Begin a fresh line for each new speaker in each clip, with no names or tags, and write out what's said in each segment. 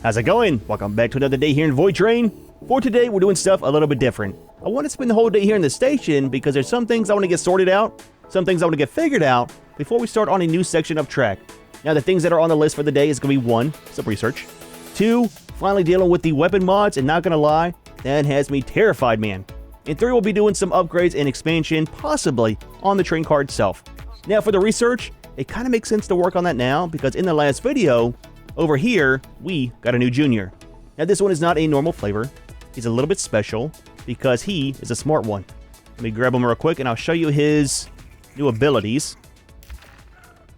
How's it going? Welcome back to another day here in VoidTrain. For today, we're doing stuff a little bit different. I want to spend the whole day here in the station because there's some things I want to get sorted out, some things I want to get figured out before we start on a new section of track. Now, the things that are on the list for the day is going to be 1, some research. 2, finally dealing with the weapon mods, and not going to lie, that has me terrified, man. And 3, we'll be doing some upgrades and expansion, possibly on the train car itself. Now, for the research, it kind of makes sense to work on that now because in the last video, over here, we got a new junior. Now, this one is not a normal flavor. He's a little bit special because he is a smart one. Let me grab him real quick and I'll show you his new abilities.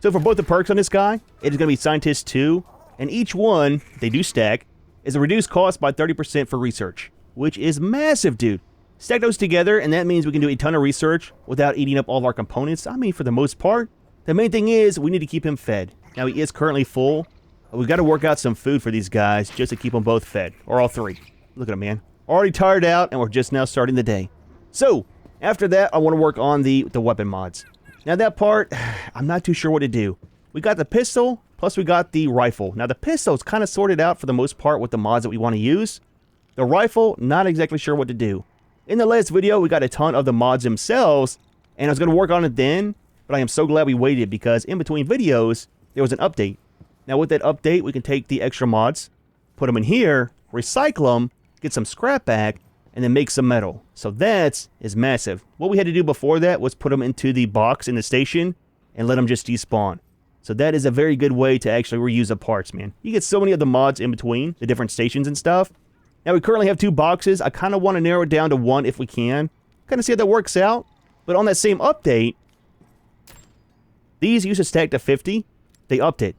So for both the perks on this guy, it is going to be Scientist 2, and each one, they do stack, is a reduced cost by 30% for research, which is massive, dude. Stack those together, and that means we can do a ton of research without eating up all of our components. I mean, for the most part, the main thing is we need to keep him fed. Now, he is currently full. We've got to work out some food for these guys just to keep them both fed, or all 3. Look at him, man. Already tired out, and we're just now starting the day. So, after that, I want to work on the weapon mods. Now, that part, I'm not too sure what to do. We got the pistol, plus we got the rifle. Now, the pistol is kind of sorted out for the most part with the mods that we want to use. The rifle, not exactly sure what to do. In the last video, we got a ton of the mods themselves, and I was going to work on it then, but I am so glad we waited because in between videos, there was an update. Now, with that update, we can take the extra mods, put them in here, recycle them, get some scrap back, and then make some metal. So that is massive. What we had to do before that was put them into the box in the station and let them just despawn. So that is a very good way to actually reuse the parts, man. You get so many of the mods in between the different stations and stuff. Now, we currently have 2 boxes. I kind of want to narrow it down to 1 if we can. Kind of see how that works out. But on that same update, these used to stack to 50. They upped it.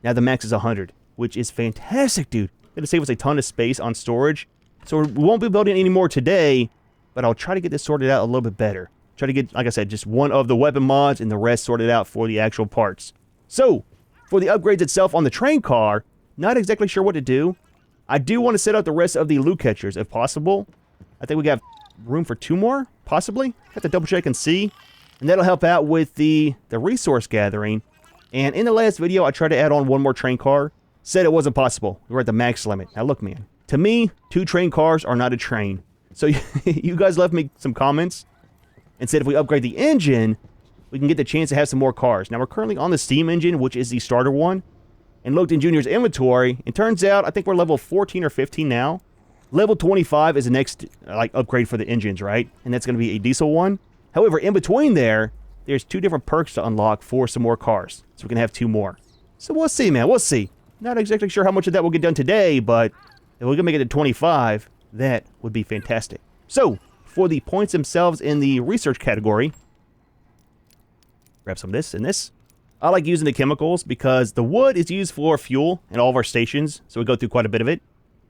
Now the max is 100, which is fantastic, dude. It'll save us a ton of space on storage. So we won't be building any more today, but I'll try to get this sorted out a little bit better. Try to get, like I said, just 1 of the weapon mods and the rest sorted out for the actual parts. So, for the upgrades itself on the train car, not exactly sure what to do. I do want to set up the rest of the loot catchers if possible. I think we got room for 2 more, possibly. Have to double check and see. And that'll help out with the resource gathering. And in the last video, I tried to add on 1 more train car. Said it wasn't possible. We were at the max limit. Now look, man. To me, 2 train cars are not a train. So you guys left me some comments and said if we upgrade the engine, we can get the chance to have some more cars. Now we're currently on the steam engine, which is the starter one. And looked in Junior's inventory. It turns out, I think we're level 14 or 15 now. Level 25 is the next upgrade for the engines, right? And that's going to be a diesel one. However, in between there's 2 different perks to unlock for some more cars. So we can have 2 more. So we'll see, man. We'll see. Not exactly sure how much of that will get done today, but if we can make it to 25, that would be fantastic. So, for the points themselves in the research category, grab some of this and this. I like using the chemicals because the wood is used for fuel in all of our stations, so we go through quite a bit of it.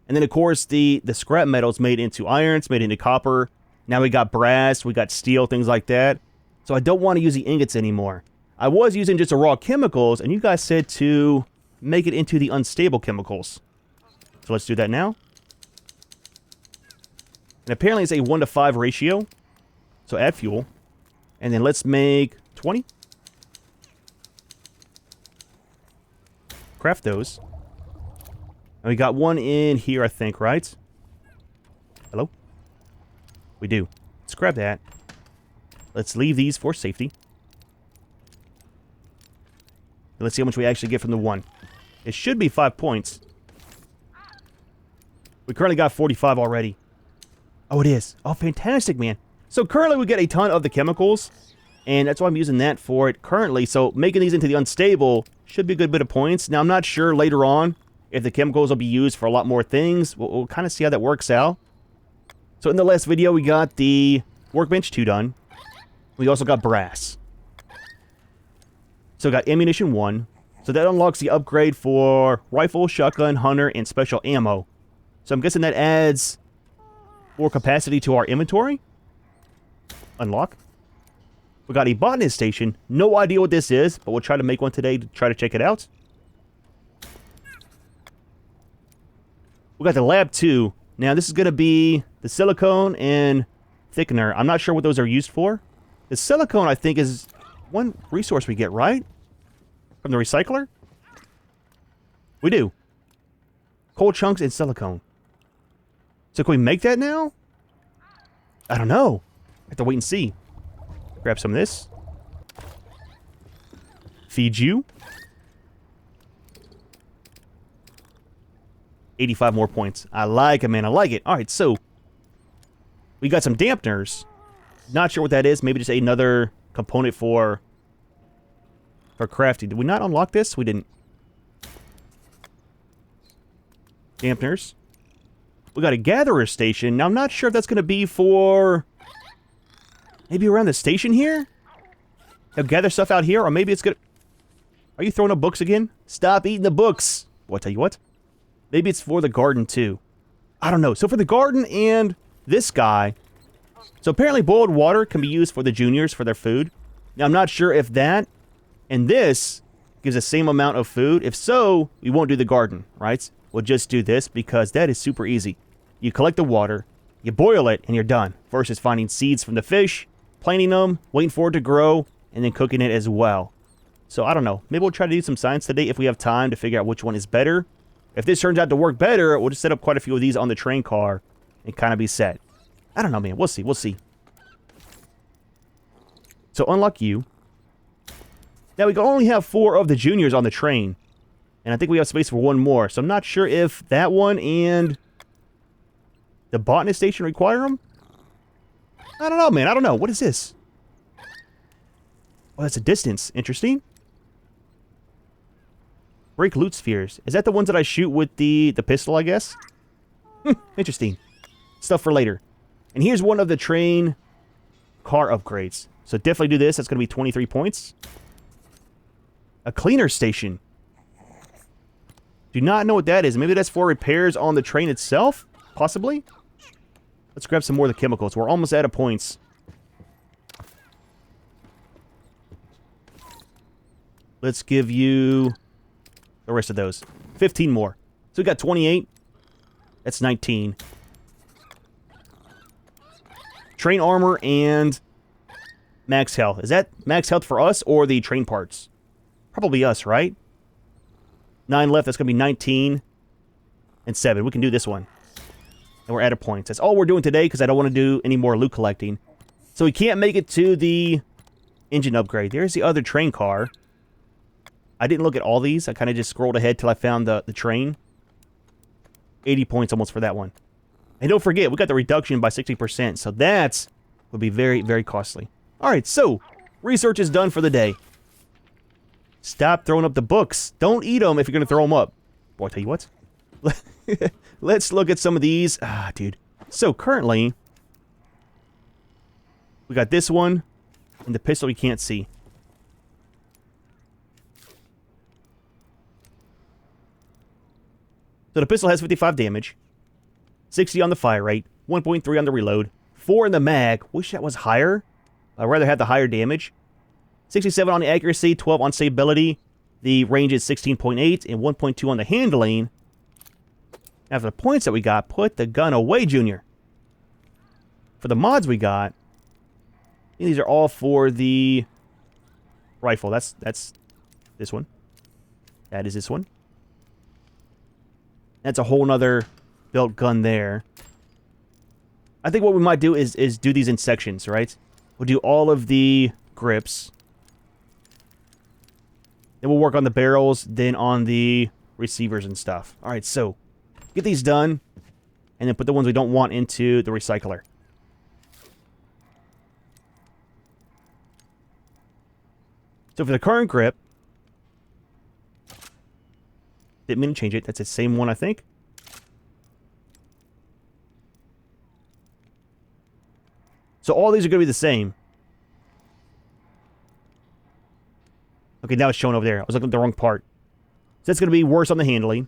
And then, of course, the scrap metal's made into irons, made into copper. Now we got brass, we got steel, things like that. So I don't want to use the ingots anymore. I was using just the raw chemicals, and you guys said to make it into the unstable chemicals. So let's do that now. And apparently it's a 1:5 ratio. So add fuel. And then let's make 20. Craft those. And we got 1 in here, I think, right? Hello? We do. Let's grab that. Let's leave these for safety. And let's see how much we actually get from the 1. It should be 5 points. We currently got 45 already. Oh, it is. Oh, fantastic, man. So currently we get a ton of the chemicals. And that's why I'm using that for it currently. So making these into the unstable should be a good bit of points. Now, I'm not sure later on if the chemicals will be used for a lot more things. We'll kind of see how that works out. So in the last video, we got the workbench 2 done. We also got brass. So we got ammunition 1. So that unlocks the upgrade for rifle, shotgun, hunter, and special ammo. So I'm guessing that adds more capacity to our inventory. Unlock. We got a botanist station. No idea what this is, but we'll try to make one today to try to check it out. We got the lab 2. Now this is going to be the silicone and thickener. I'm not sure what those are used for. The silicone, I think, is one resource we get, right? From the recycler? We do. Coal chunks and silicone. So can we make that now? I don't know. I have to wait and see. Grab some of this. Feed you. 85 more points. I like it, man. I like it. All right, so we got some dampeners. Not sure what that is. Maybe just another component for crafting. Did we not unlock this? We didn't. Dampeners. We got a gatherer station. Now, I'm not sure if that's going to be for... maybe around the station here? They'll gather stuff out here, or maybe it's going to... Are you throwing up books again? Stop eating the books! Well, I'll tell you what. Maybe it's for the garden, too. I don't know. So, for the garden and this guy... So, apparently boiled water can be used for the juniors for their food. Now, I'm not sure if that and this gives the same amount of food. If so, we won't do the garden, right? We'll just do this because that is super easy. You collect the water, you boil it, and you're done. Versus finding seeds from the fish, planting them, waiting for it to grow, and then cooking it as well. So, I don't know. Maybe we'll try to do some science today if we have time to figure out which one is better. If this turns out to work better, we'll just set up quite a few of these on the train car and kind of be set. I don't know, man. We'll see. We'll see. So, unlock you. Now, we can only have 4 of the juniors on the train. And I think we have space for 1 more. So, I'm not sure if that one and the botanist station require them. I don't know, man. I don't know. What is this? Oh, that's a distance. Interesting. Break loot spheres. Is that the ones that I shoot with the pistol, I guess? Interesting. Stuff for later. And here's one of the train car upgrades. So definitely do this. That's going to be 23 points. A cleaner station. Do not know what that is. Maybe that's for repairs on the train itself? Possibly? Let's grab some more of the chemicals. We're almost out of points. Let's give you the rest of those. 15 more. So we got 28. That's 19. Train armor and max health. Is that max health for us or the train parts? Probably us, right? 9 left. That's going to be 19 and 7. We can do this one. And we're out of points. That's all we're doing today because I don't want to do any more loot collecting. So we can't make it to the engine upgrade. There's the other train car. I didn't look at all these. I kind of just scrolled ahead till I found the train. 80 points almost for that one. And don't forget, we got the reduction by 60%. So that would be very, very costly. Alright, so research is done for the day. Stop throwing up the books. Don't eat them if you're going to throw them up. Boy, I'll tell you what. Let's look at some of these. Ah, dude. So currently, we got this one and the pistol we can't see. So the pistol has 55 damage, 60 on the fire rate, 1.3 on the reload, 4 in the mag. Wish that was higher. I'd rather have the higher damage. 67 on the accuracy, 12 on stability. The range is 16.8 and 1.2 on the handling. Now for the points that we got, put the gun away, Junior. For the mods we got, these are all for the rifle. That's this one. That is this one. That's a whole nother built gun there. I think what we might do is do these in sections, right? We'll do all of the grips. Then we'll work on the barrels, then on the receivers and stuff. Alright, so get these done, and then put the ones we don't want into the recycler. So for the current grip, didn't mean to change it. That's the same one, I think. So all these are going to be the same. Okay, now it's showing over there. I was looking at the wrong part. So that's going to be worse on the handling.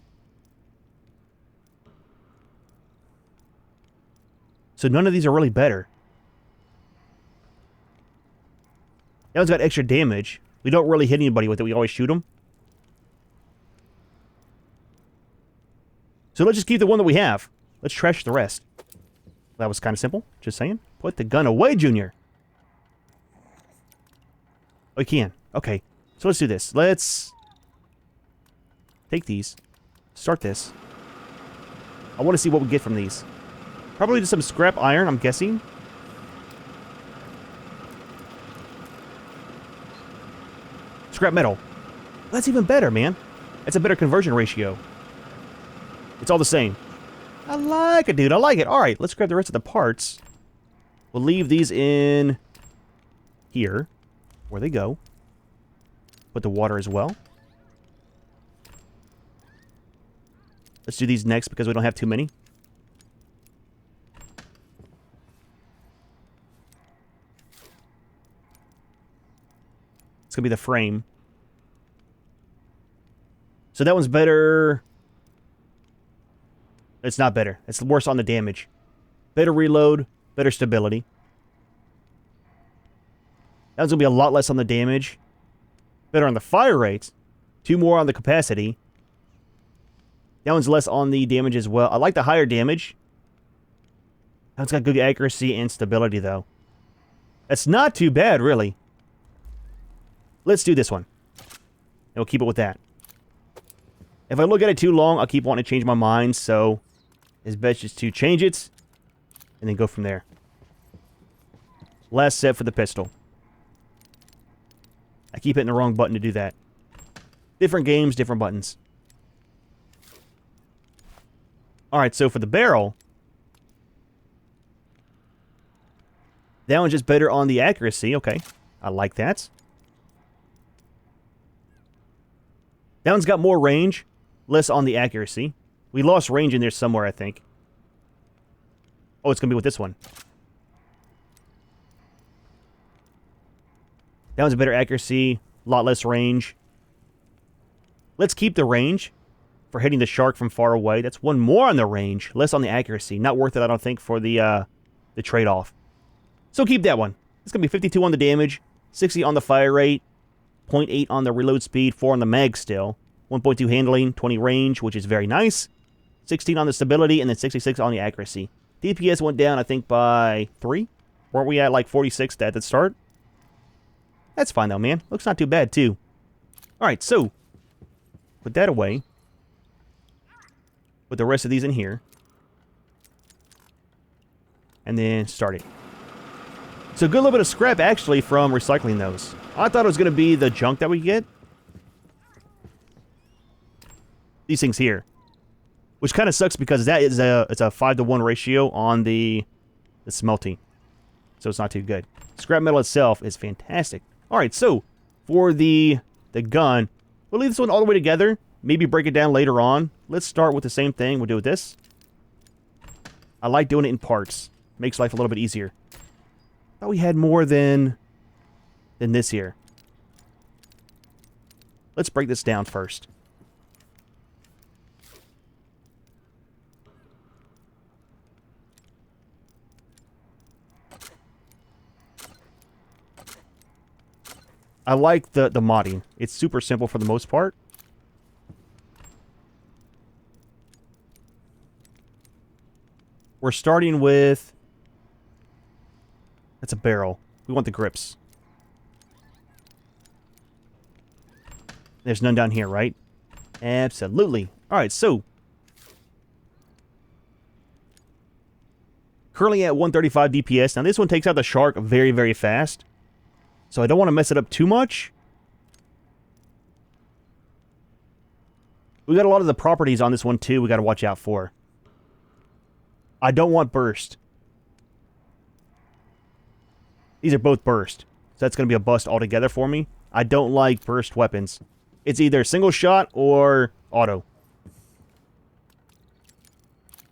So none of these are really better. That one's got extra damage. We don't really hit anybody with it. We always shoot them. So let's just keep the one that we have. Let's trash the rest. That was kind of simple. Just saying. Put the gun away, Junior. Oh, you can. Okay. So let's do this. Let's take these. Start this. I want to see what we get from these. Probably just some scrap iron, I'm guessing. Scrap metal. That's even better, man. That's a better conversion ratio. It's all the same. I like it, dude. I like it. All right, let's grab the rest of the parts. We'll leave these in here, where they go. Put the water as well. Let's do these next because we don't have too many. It's going to be the frame. So that one's better. It's not better. It's worse on the damage. Better reload, better stability. That one's going to be a lot less on the damage. Better on the fire rates. 2 more on the capacity. That one's less on the damage as well. I like the higher damage. That one's got good accuracy and stability, though. That's not too bad, really. Let's do this one. And we'll keep it with that. If I look at it too long, I'll keep wanting to change my mind, so it's best just to change it and then go from there. Last set for the pistol. I keep hitting the wrong button to do that. Different games, different buttons. Alright, so for the barrel, that one's just better on the accuracy. Okay, I like that. That one's got more range, less on the accuracy. We lost range in there somewhere, I think. Oh, it's going to be with this one. That one's a better accuracy, a lot less range. Let's keep the range for hitting the shark from far away. That's one more on the range, less on the accuracy. Not worth it, I don't think, for the trade-off. So keep that one. It's going to be 52 on the damage, 60 on the fire rate, 0.8 on the reload speed, 4 on the mag still, 1.2 handling, 20 range, which is very nice, 16 on the stability, and then 66 on the accuracy. DPS went down, I think, by 3. Weren't we at like 46 at the start? That's fine, though, man. Looks not too bad, too. Alright, so put that away. Put the rest of these in here. And then start it. So a good little bit of scrap, actually, from recycling those. I thought it was going to be the junk that we get. These things here. Which kind of sucks because that is it's a 5-to-1 ratio on the smelting. So it's not too good. Scrap metal itself is fantastic. Alright, so for the gun, we'll leave this one all the way together. Maybe break it down later on. Let's start with the same thing. We'll do this. I like doing it in parts. Makes life a little bit easier. Thought we had more than this here. Let's break this down first. I like the modding. It's super simple for the most part. We're starting with... That's a barrel. We want the grips. There's none down here, right? Absolutely. Alright, so... currently at 135 DPS. Now this one takes out the shark very, very fast. So I don't want to mess it up too much. We got a lot of the properties on this one too we got to watch out for. I don't want burst. These are both burst. So that's going to be a bust altogether for me. I don't like burst weapons. It's either single shot or auto.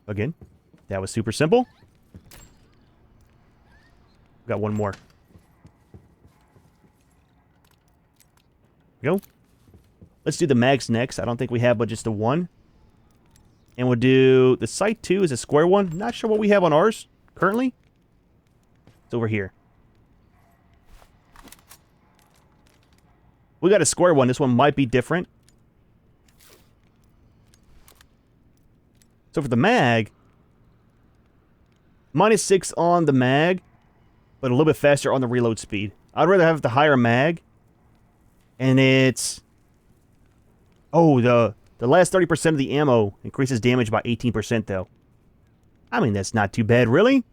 Again, that was super simple. Got one more. Go. Let's do the mags next. I don't think we have but just the one. And we'll do... the sight 2 is a square one. Not sure what we have on ours currently. It's over here. We got a square one. This one might be different. So for the mag... -6 on the mag, but a little bit faster on the reload speed. I'd rather have the higher mag. And it's... oh, the The last 30% of the ammo increases damage by 18% though. I mean, that's not too bad, really.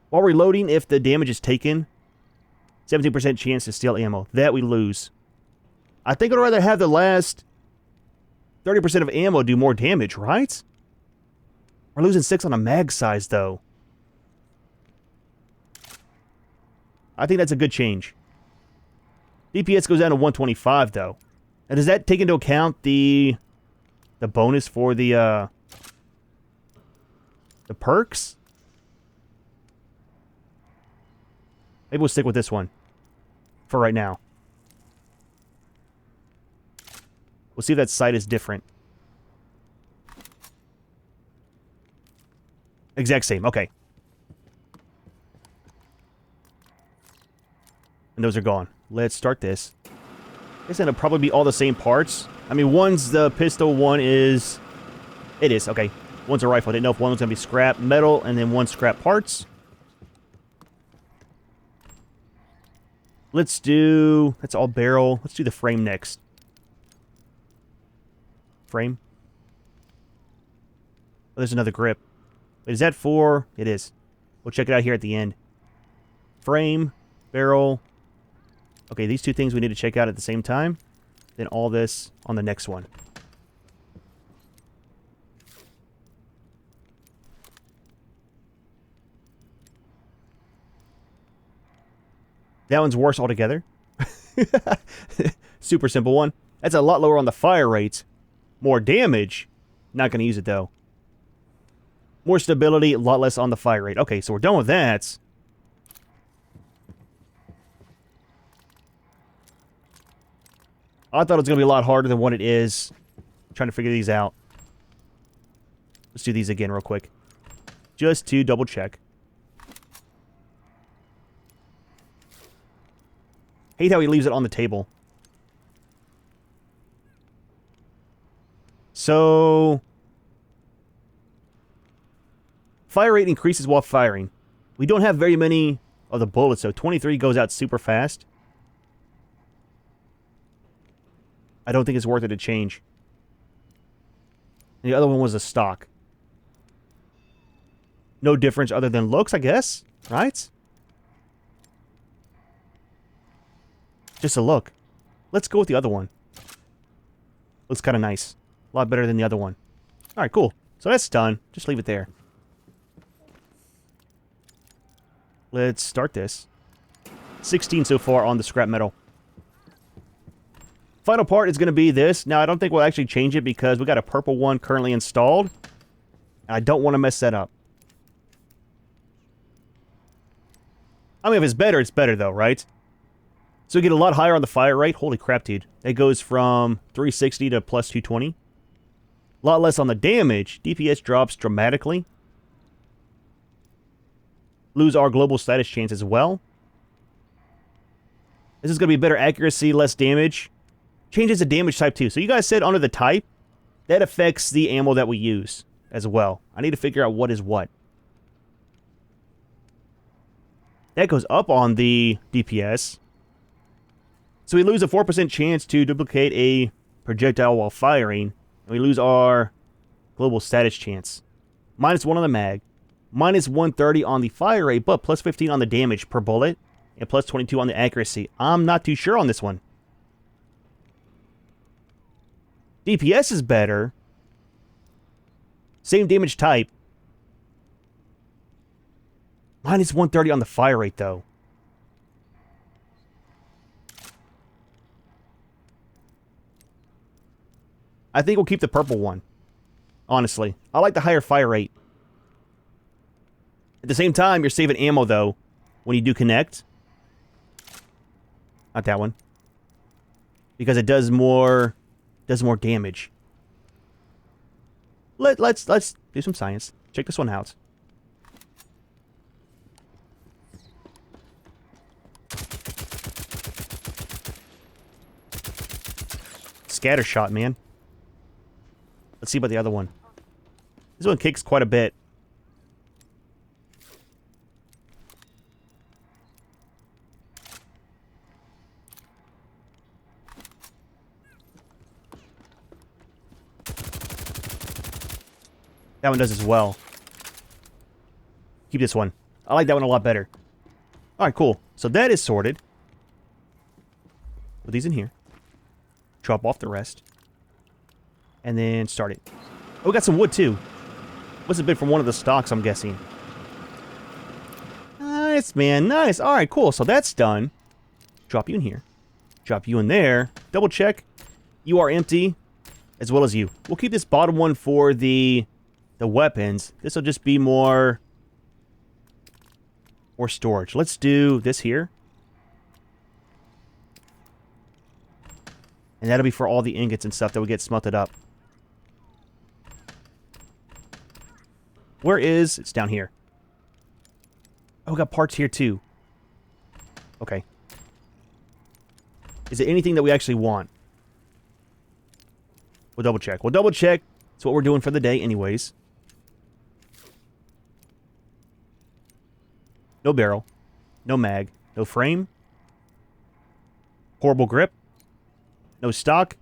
While reloading, if the damage is taken, 17% chance to steal ammo. That we lose. I think I'd rather have the last 30% of ammo do more damage, right? We're losing 6 on a mag size, though. I think that's a good change. DPS goes down to 125, though. Now, does that take into account the bonus for the perks? Maybe we'll stick with this one for right now. We'll see if that sight is different. Exact same, okay. And those are gone. Let's start this. I guess it'll probably be all the same parts. I mean, one's the pistol, one is... It is, okay. One's a rifle. I didn't know if one was going to be scrap metal, and then one scrap parts. Let's do... That's all barrel. Let's do the frame next. Frame. Oh, there's another grip. Wait, is that for... It is. We'll check it out here at the end. Frame. Barrel. Okay, these two things we need to check out at the same time. Then all this on the next one. That one's worse altogether. Super simple one. That's a lot lower on the fire rate. More damage. Not going to use it, though. More stability, a lot less on the fire rate. Okay, so we're done with that. I thought it was going to be a lot harder than what it is. I'm trying to figure these out. Let's do these again real quick. Just to double check. Hate how he leaves it on the table. So... Fire rate increases while firing. We don't have very many of the bullets, so 23 goes out super fast. I don't think it's worth it to change. And the other one was a stock. No difference other than looks, I guess. Right? Just a look. Let's go with the other one. Looks kind of nice. A lot better than the other one. Alright, cool. So that's done. Just leave it there. Let's start this. 16 so far on the scrap metal. Final part is going to be this. Now, I don't think we'll actually change it because we got a purple one currently installed. I don't want to mess that up. I mean, if it's better though, right? So we get a lot higher on the fire rate. Holy crap, dude. It goes from 360 to plus 220. A lot less on the damage. DPS drops dramatically. Lose our global status chance as well. This is going to be better accuracy, less damage. Changes the damage type too. So you guys said under the type, that affects the ammo that we use as well. I need to figure out what is what. That goes up on the DPS. So we lose a 4% chance to duplicate a projectile while firing. And we lose our global status chance. -1 on the mag. -130 on the fire rate, but plus 15 on the damage per bullet. And plus 22 on the accuracy. I'm not too sure on this one. DPS is better. Same damage type. -130 on the fire rate, though. I think we'll keep the purple one. Honestly. I like the higher fire rate. At the same time, you're saving ammo, though, when you do connect. Not that one. Because it does more damage. Let's do some science. Check this one out. Scatter shot, man. Let's see about the other one. This one kicks quite a bit. That one does as well. Keep this one. I like that one a lot better. Alright, cool. So that is sorted. Put these in here. Drop off the rest. And then start it. Oh, we got some wood too. Must have been from one of the stocks, I'm guessing. Nice, man. Nice. Alright, cool. So that's done. Drop you in here. Drop you in there. Double check. You are empty. As well as you. We'll keep this bottom one for the weapons. This will just be more storage. Let's do this here. And that'll be for all the ingots and stuff that we get smelted up. Where is... It's down here. Oh, we got parts here too. Okay. Is it anything that we actually want? We'll double check. We'll double check. That's what we're doing for the day anyways. No barrel. No mag. No frame. Horrible grip. No stock.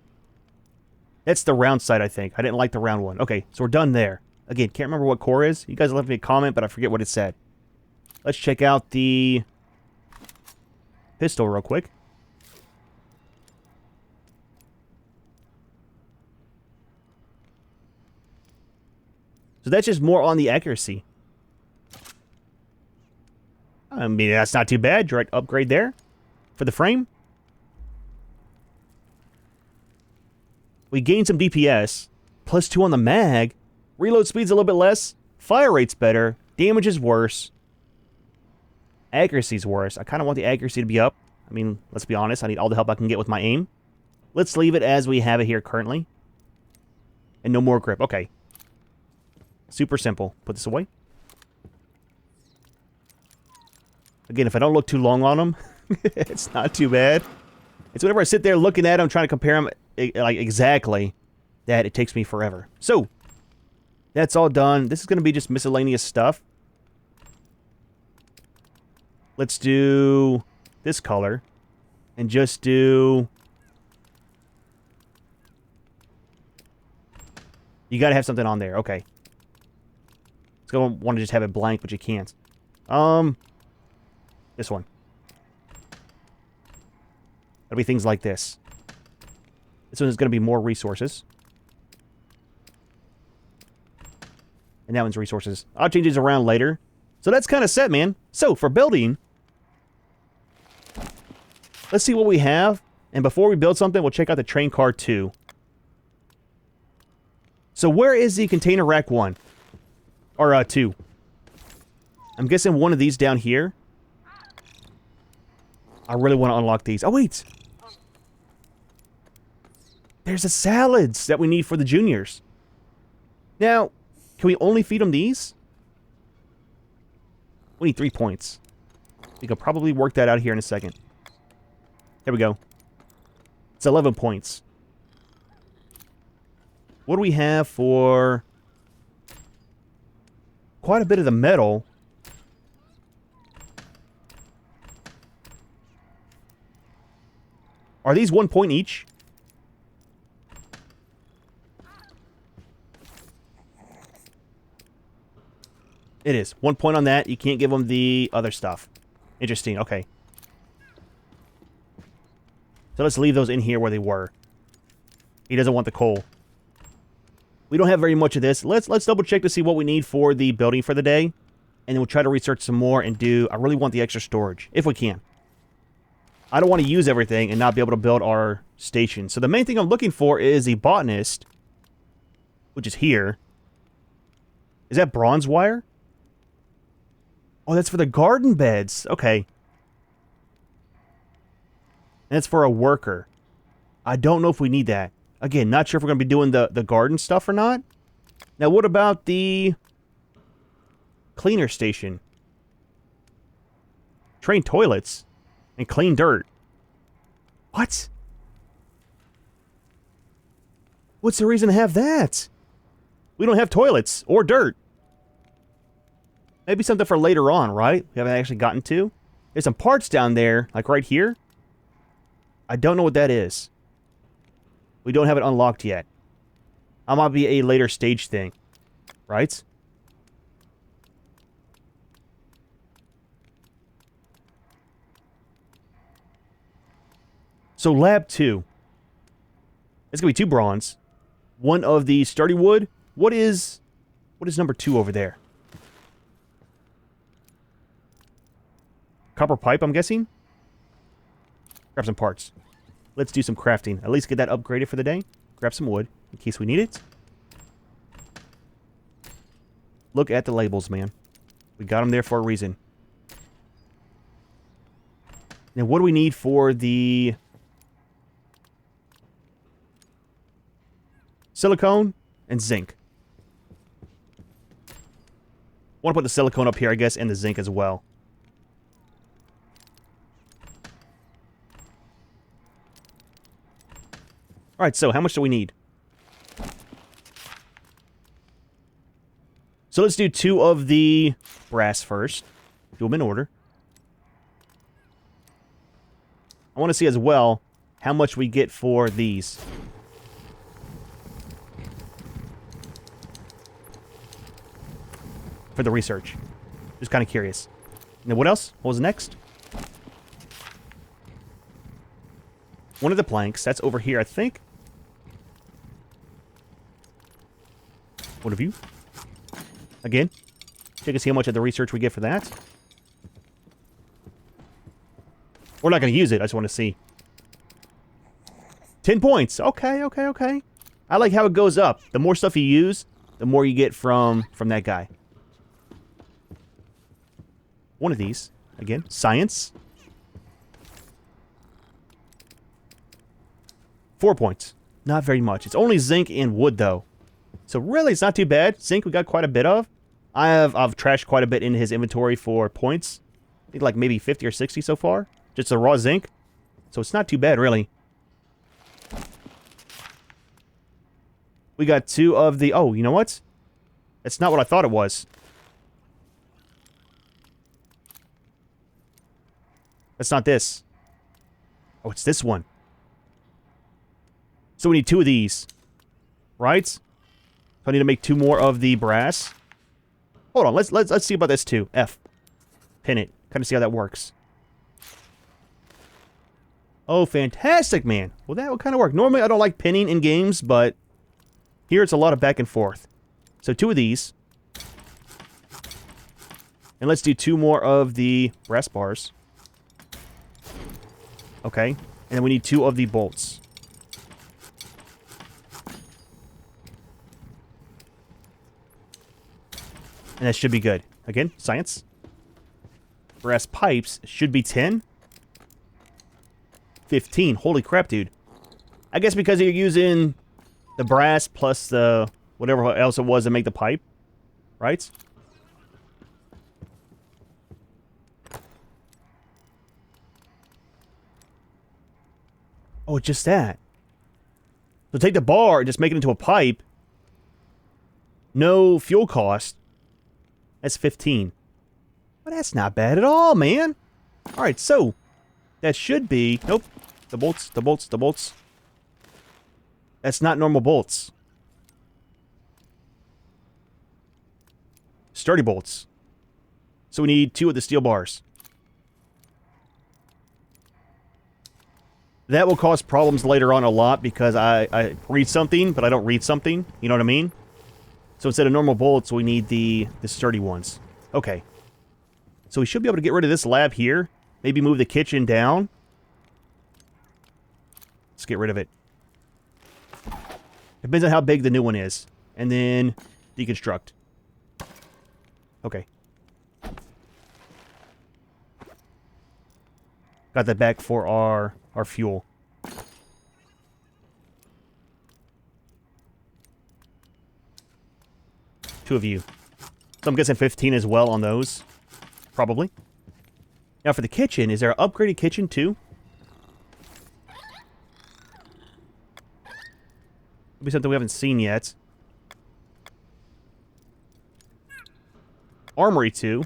That's the round side, I think. I didn't like the round one. Okay, so we're done there. Again, can't remember what core is. You guys left me a comment, but I forget what it said. Let's check out the pistol real quick. So that's just more on the accuracy. I mean, that's not too bad. Direct upgrade there for the frame. We gained some DPS. +2 on the mag. Reload speed's a little bit less. Fire rate's better. Damage is worse. Accuracy's worse. I kind of want the accuracy to be up. I mean, let's be honest. I need all the help I can get with my aim. Let's leave it as we have it here currently. And no more grip. Okay. Super simple. Put this away. Again, if I don't look too long on them, it's not too bad. It's whenever I sit there looking at them, trying to compare them like exactly, that it takes me forever. So, that's all done. This is going to be just miscellaneous stuff. Let's do this color. And just do... You got to have something on there. Okay. It's going to want to just have it blank, but you can't. This one. It'll be things like this. This one is going to be more resources. And that one's resources. I'll change these around later. So that's kind of set, man. So, for building, let's see what we have. And before we build something, we'll check out the train car 2. So where is the container rack 1? Or 2? I'm guessing one of these down here. I really want to unlock these. Oh, wait! There's the salads that we need for the juniors. Now, can we only feed them these? We need 3 points. We could probably work that out here in a second. There we go. It's 11 points. What do we have for... Quite a bit of the metal. Are these 1 point each? It is. 1 point on that. You can't give them the other stuff. Interesting. Okay. So let's leave those in here where they were. He doesn't want the coal. We don't have very much of this. Let's double check to see what we need for the building for the day. And then we'll try to research some more and do... I really want the extra storage, if we can. I don't want to use everything and not be able to build our station. So the main thing I'm looking for is the botanist, which is here. Is that bronze wire? Oh, that's for the garden beds. Okay. And that's for a worker. I don't know if we need that. Again, not sure if we're going to be doing the garden stuff or not. Now, what about the cleaner station? Train toilets and clean dirt. What? What's the reason to have that? We don't have toilets or dirt. Maybe something for later on, right? We haven't actually gotten to. There's some parts down there, like right here. I don't know what that is. We don't have it unlocked yet. That might be a later stage thing. Right? So lab 2. It's going to be 2 bronze. 1 of the sturdy wood. What is number 2 over there? Copper pipe, I'm guessing? Grab some parts. Let's do some crafting. At least get that upgraded for the day. Grab some wood in case we need it. Look at the labels, man. We got them there for a reason. Now, what do we need for the silicone and zinc? Want to put the silicone up here, I guess, and the zinc as well. Alright, so how much do we need? So let's do 2 of the brass first. Do them in order. I want to see as well how much we get for these. For the research. Just kind of curious. Now what else? What was next? One of the planks. That's over here, I think. One of you. Again. Check and see how much of the research we get for that. We're not going to use it. I just want to see. 10 points. Okay, okay, okay. I like how it goes up. The more stuff you use, the more you get from that guy. One of these. Again, science. 4 points. Not very much. It's only zinc and wood, though. So really, it's not too bad. Zinc we got quite a bit of. I've trashed quite a bit in his inventory for points. I think like maybe 50 or 60 so far. Just the raw zinc. So it's not too bad, really. We got 2 of the... Oh, you know what? That's not what I thought it was. That's not this. Oh, it's this one. So we need 2 of these. Right? So I need to make 2 more of the brass. Hold on, let's see about this too. F. Pin it. Kind of see how that works. Oh, fantastic, man. Well, that would kind of work. Normally, I don't like pinning in games, but here it's a lot of back and forth. So 2 of these. And let's do 2 more of the brass bars. Okay. And then we need 2 of the bolts. And that should be good. Again, science. Brass pipes should be 10. 15. Holy crap, dude. I guess because you're using the brass plus the whatever else it was to make the pipe. Right? Oh, it's just that. So take the bar and just make it into a pipe. No fuel cost. That's 15. Well, that's not bad at all, man. Alright, so that should be... Nope. The bolts, the bolts, the bolts. That's not normal bolts. Sturdy bolts. So we need 2 of the steel bars. That will cause problems later on a lot because I read something, but I don't read something. You know what I mean? So instead of normal bolts, we need the sturdy ones. Okay. So we should be able to get rid of this lab here. Maybe move the kitchen down. Let's get rid of it. Depends on how big the new one is. And then deconstruct. Okay. Got that back for our fuel. Two of you. So I'm guessing 15 as well on those. Probably. Now for the kitchen, is there an upgraded kitchen too? Could be something we haven't seen yet. Armory 2.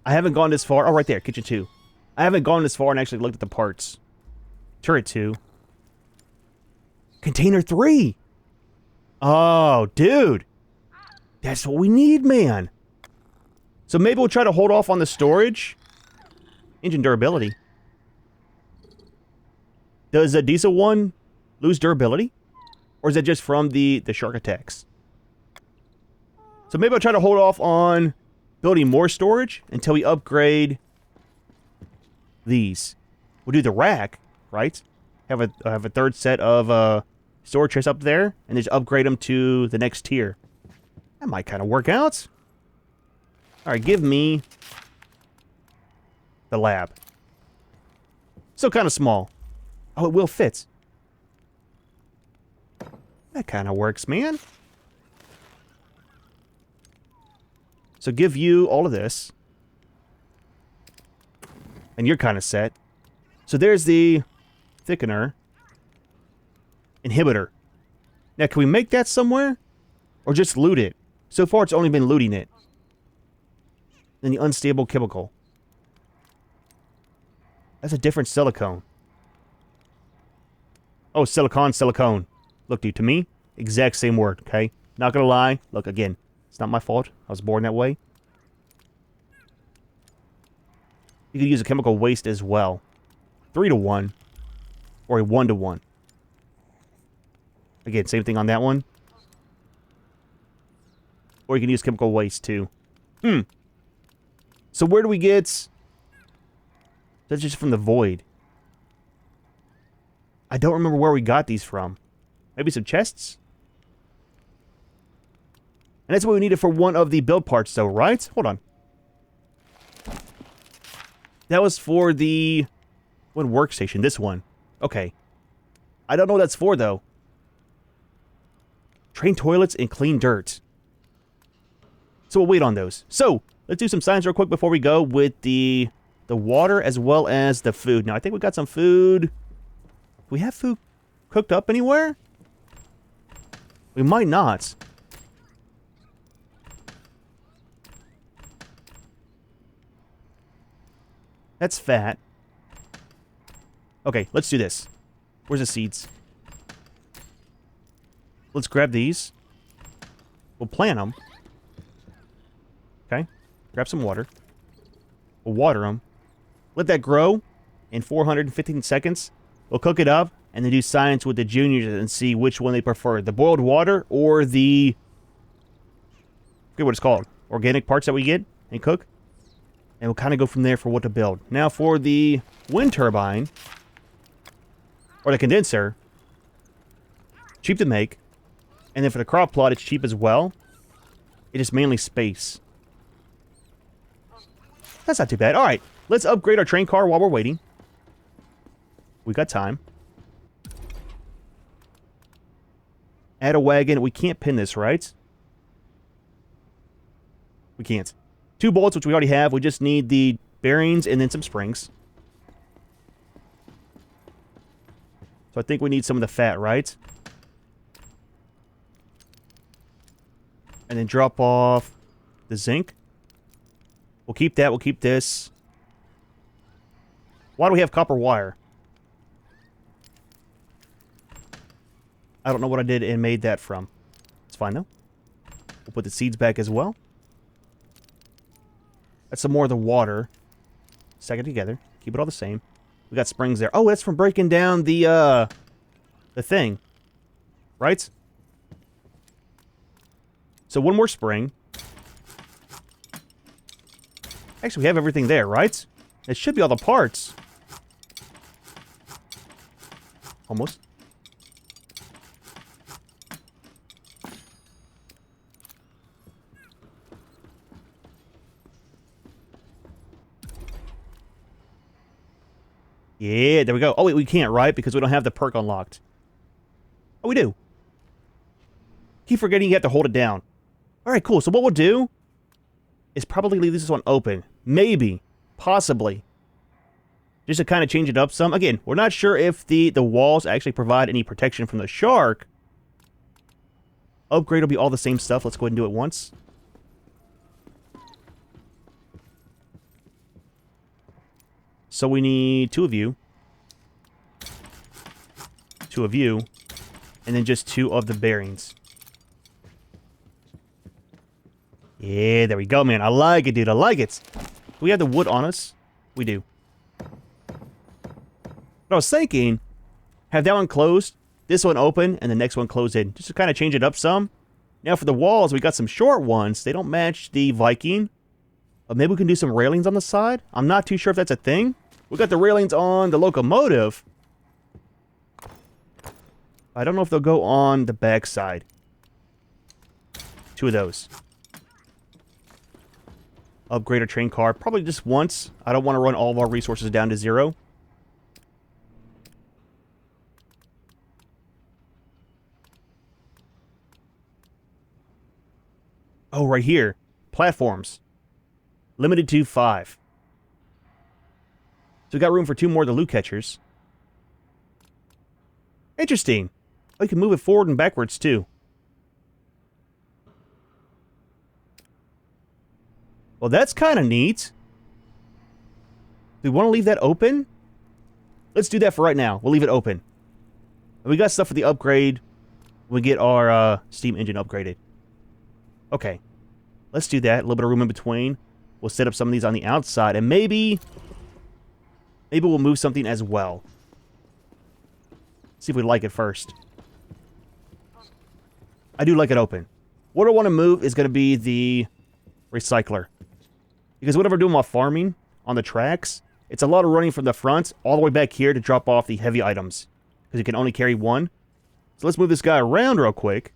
I haven't gone this far. Oh, right there. Kitchen 2. I haven't gone this far and actually looked at the parts. Turret 2. Container 3. Oh, dude. That's what we need, man. So maybe we'll try to hold off on the storage. Engine durability. Does a diesel one lose durability? Or is that just from the shark attacks? So maybe I'll try to hold off on building more storage until we upgrade these. We'll do the rack, right? Have a third set of storage chests up there, and just upgrade them to the next tier. That might kind of work out. All right, give me the lab. Still kind of small. Oh, it will fit. That kind of works, man. So give you all of this. And you're kind of set. So there's the thickener. Inhibitor. Now, can we make that somewhere? Or just loot it? So far, it's only been looting it. Then the unstable chemical. That's a different silicone. Oh, silicone. Look, dude, to me, exact same word, okay? Not gonna lie. Look, again, it's not my fault. I was born that way. You could use a chemical waste as well. 3 to 1. Or a 1 to 1. Again, same thing on that one. Or you can use chemical waste too. So where do we get... That's just from the void. I don't remember where we got these from. Maybe some chests? And that's what we needed for one of the build parts though, right? Hold on. That was for the... One workstation, this one. Okay. I don't know what that's for though. Train toilets and clean dirt. So we'll wait on those. So, let's do some science real quick before we go with the water as well as the food. Now, I think we got some food. Do we have food cooked up anywhere? We might not. That's fat. Okay, let's do this. Where's the seeds? Let's grab these. We'll plant them. Okay. Grab some water. We'll water them. Let that grow in 415 seconds. We'll cook it up and then do science with the juniors and see which one they prefer. The boiled water or the... I forget what it's called. Organic parts that we get and cook. And we'll kind of go from there for what to build. Now for the wind turbine. Or the condenser. Cheap to make. And then for the crop plot, it's cheap as well. It is mainly space. That's not too bad. All right, let's upgrade our train car while we're waiting. We got time. Add a wagon. We can't pin this, right? We can't. 2 bolts, which we already have. We just need the bearings and then some springs. So I think we need some of the fat, right? And then drop off the zinc. We'll keep that. We'll keep this. Why do we have copper wire? I don't know what I did and made that from. It's fine, though. We'll put the seeds back as well. That's some more of the water. Stack it together. Keep it all the same. We got springs there. Oh, that's from breaking down the thing. Right? So one more spring. Actually, we have everything there, right? It should be all the parts. Almost. Yeah, there we go. Oh, wait, we can't, right? Because we don't have the perk unlocked. Oh, we do. Keep forgetting you have to hold it down. All right, cool. So what we'll do is probably leave this one open. Maybe. Possibly. Just to kind of change it up some. Again, we're not sure if the walls actually provide any protection from the shark. Upgrade will be all the same stuff. Let's go ahead and do it once. So we need 2 of you. 2 of you. And then just 2 of the bearings. Yeah, there we go, man. I like it, dude. I like it. Do we have the wood on us? We do. But I was thinking, have that one closed, this one open, and the next one closed in. Just to kind of change it up some. Now for the walls, we got some short ones. They don't match the Viking. But maybe we can do some railings on the side. I'm not too sure if that's a thing. We got the railings on the locomotive. I don't know if they'll go on the back side. 2 of those. Upgrade our train car. Probably just once. I don't want to run all of our resources down to 0. Oh, right here. Platforms. Limited to 5. So we got room for 2 more of the loot catchers. Interesting. Oh, you can move it forward and backwards, too. Well, that's kind of neat. Do we want to leave that open? Let's do that for right now. We'll leave it open. And we got stuff for the upgrade when we get our steam engine upgraded. Okay. Let's do that. A little bit of room in between. We'll set up some of these on the outside. And maybe we'll move something as well. See if we like it first. I do like it open. What I want to move is going to be the recycler. Because whatever we're doing while farming on the tracks, it's a lot of running from the front all the way back here to drop off the heavy items. Because you can only carry 1. So let's move this guy around real quick.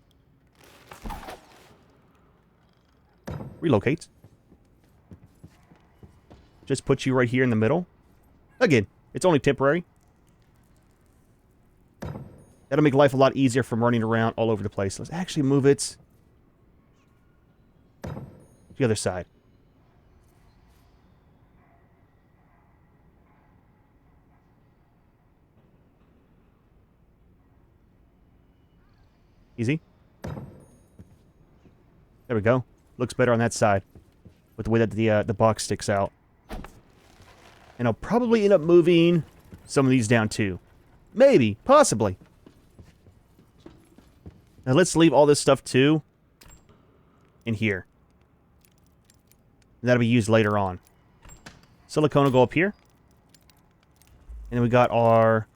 Relocate. Just put you right here in the middle. Again, it's only temporary. That'll make life a lot easier from running around all over the place. Let's actually move it to the other side. Easy. There we go. Looks better on that side with the way that the box sticks out. And I'll probably end up moving some of these down too. Maybe. Possibly. Now let's leave all this stuff too in here. And that'll be used later on. Silicone will go up here. And then we got our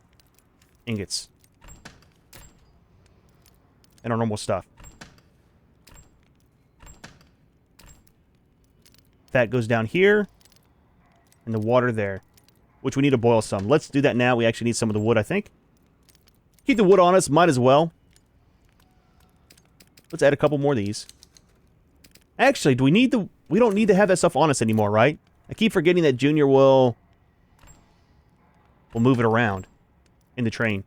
ingots. And our normal stuff. Fat goes down here. And the water there. Which we need to boil some. Let's do that now. We actually need some of the wood, I think. Keep the wood on us. Might as well. Let's add a couple more of these. Actually, do we need the... We don't need to have that stuff on us anymore, right? I keep forgetting that Junior will move it around in the train.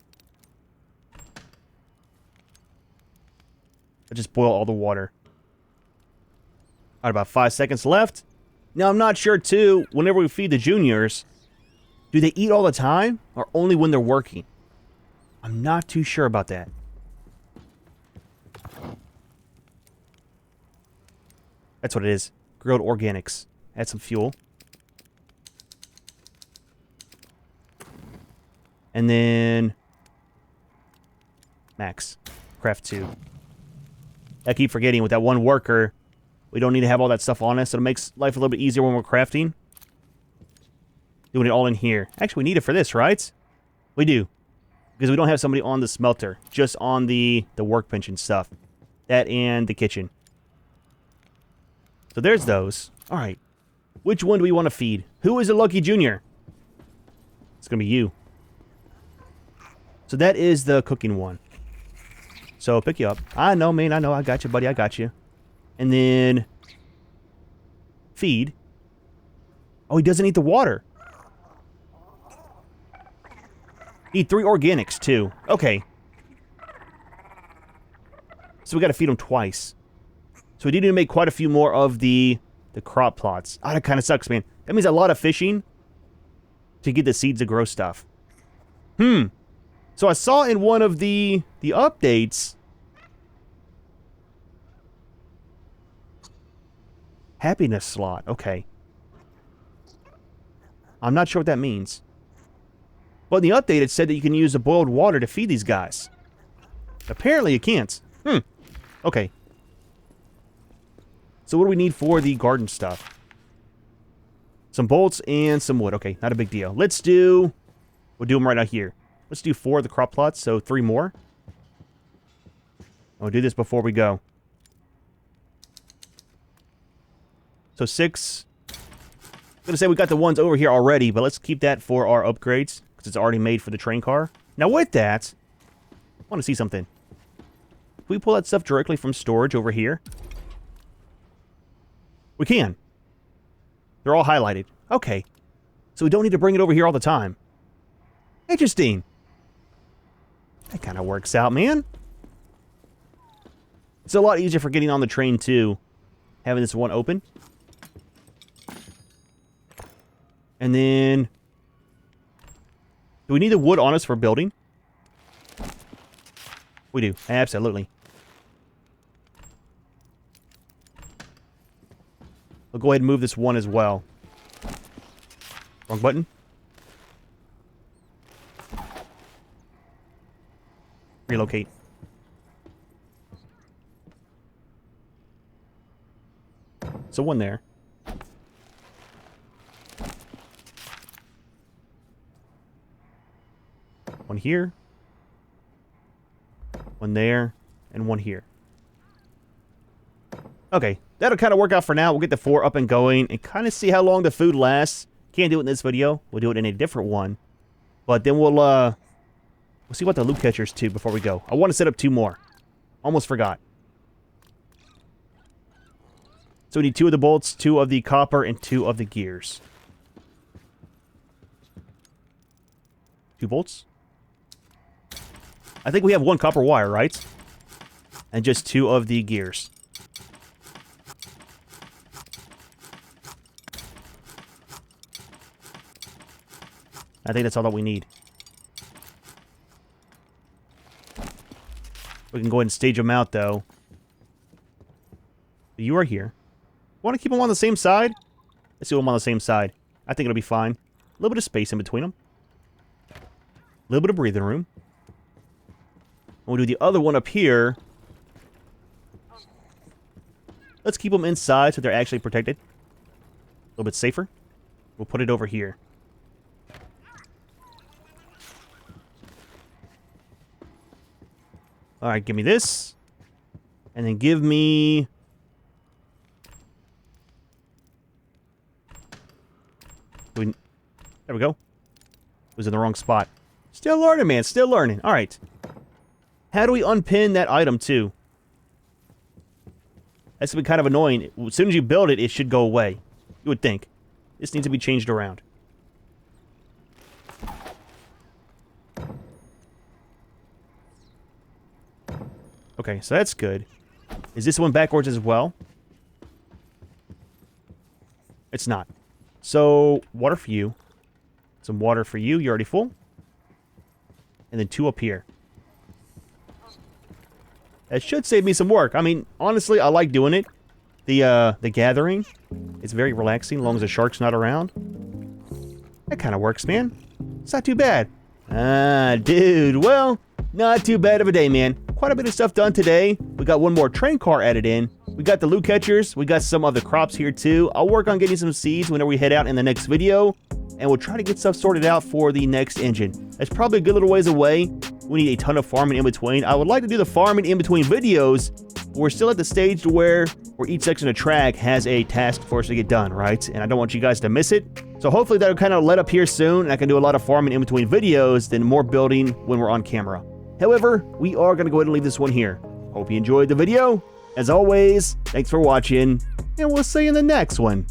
I just boil all the water. Alright, about 5 seconds left. Now, I'm not sure, too, whenever we feed the juniors, do they eat all the time or only when they're working? I'm not too sure about that. That's what it is. Grilled organics. Add some fuel. And then... Max. Craft 2. I keep forgetting with that one worker, we don't need to have all that stuff on us, so it makes life a little bit easier when we're crafting. Doing it all in here. Actually, we need it for this, right? We do. Because we don't have somebody on the smelter. Just on the workbench and stuff. That and the kitchen. So there's those. Alright. Which one do we want to feed? Who is a lucky junior? It's going to be you. So that is the cooking one. So pick you up. I know, man. I know. I got you, buddy. I got you. And then... feed. Oh, he doesn't eat the water. Eat 3 organics, too. Okay. So we got to feed him twice. So we do need to make quite a few more of the crop plots. Ah, that kind of sucks, man. That means a lot of fishing to get the seeds to grow stuff. So I saw in one of the updates... Happiness slot. Okay. I'm not sure what that means. But in the update, it said that you can use the boiled water to feed these guys. Apparently, you can't. Okay. So what do we need for the garden stuff? Some bolts and some wood. Okay, not a big deal. We'll do them right out here. Let's do 4 of the crop plots, so 3 more. We'll do this before we go. So 6. I'm going to say we got the ones over here already, but let's keep that for our upgrades, because it's already made for the train car. Now with that, I want to see something. Can we pull that stuff directly from storage over here? We can. They're all highlighted. Okay. So we don't need to bring it over here all the time. Interesting. That kind of works out, man. It's a lot easier for getting on the train, too. Having this one open. And then... do we need the wood on us for building? We do. Absolutely. We'll go ahead and move this one as well. Wrong button. Relocate. So one there. One here. One there. And one here. Okay. That'll kind of work out for now. We'll get the 4 up and going and kind of see how long the food lasts. Can't do it in this video. We'll do it in a different one. But then we'll see what the loot catchers too before we go. I want to set up 2 more. Almost forgot. So we need 2 of the bolts, 2 of the copper, and 2 of the gears. 2 bolts. I think we have 1 copper wire, right? And just 2 of the gears. I think that's all that we need. We can go ahead and stage them out, though. You are here. Want to keep them on the same side? Let's do them on the same side. I think it'll be fine. A little bit of space in between them. A little bit of breathing room. We'll do the other one up here. Let's keep them inside so they're actually protected. A little bit safer. We'll put it over here. Alright, give me this. And then give me... there we go. Was in the wrong spot. Still learning, man. Still learning. Alright. How do we unpin that item, too? That's going to be kind of annoying. As soon as you build it, it should go away. You would think. This needs to be changed around. Okay, so that's good. Is this one backwards as well? It's not. So, water for you. Some water for you. You're already full. And then 2 up here. That should save me some work. I mean, honestly, I like doing it. The gathering. It's very relaxing as long as the shark's not around. That kind of works, man. It's not too bad. Ah, dude. Well, not too bad of a day, man. Quite a bit of stuff done today. We got 1 more train car added in. We got the loot catchers. We got some of the crops here too. I'll work on getting some seeds whenever we head out in the next video. And we'll try to get stuff sorted out for the next engine. That's probably a good little ways away. We need a ton of farming in between. I would like to do the farming in between videos. But we're still at the stage where each section of track has a task for us to get done, right? And I don't want you guys to miss it. So hopefully that'll kind of let up here soon. And I can do a lot of farming in between videos, then more building when we're on camera. However, we are going to go ahead and leave this one here. Hope you enjoyed the video. As always, thanks for watching, and we'll see you in the next one.